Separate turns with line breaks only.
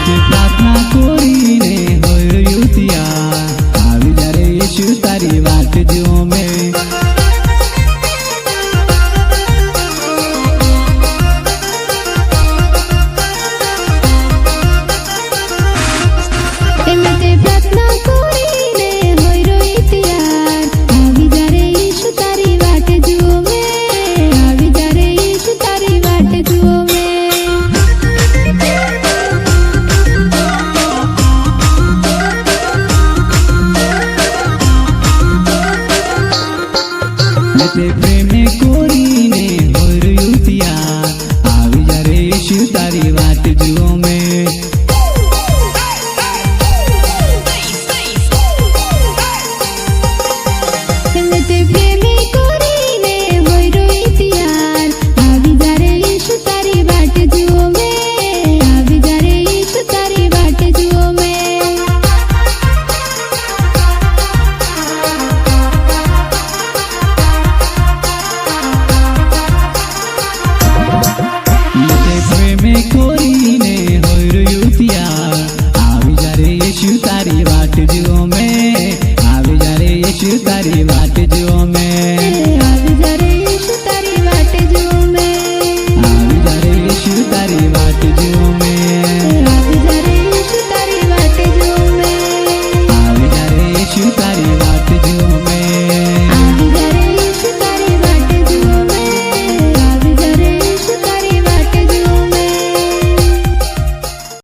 તે પ્રાર્થના કરીને હોયું ત્યાં આવી જા રે યેશુ તારી વાટ જો મેં તે પ્રેમે કોરીને હોયું ત્યાં આવી જા રે યેશુ તારી વાટ જુઓ મેં
તે પ્રેમે કોરીને હોયું ત્યાં આવી જા રે યેશુ તારી વાટ જુઓ મેં આવી જા રે યેશુ તારી વાટ જુઓ મેં
પ્રેમે કોરીને હોયું ત્યાં આવી જા રે યેશુ તારી વાટ જુઓ મેં આવી જા રે યેશુ તારી વાટ જુઓ મેં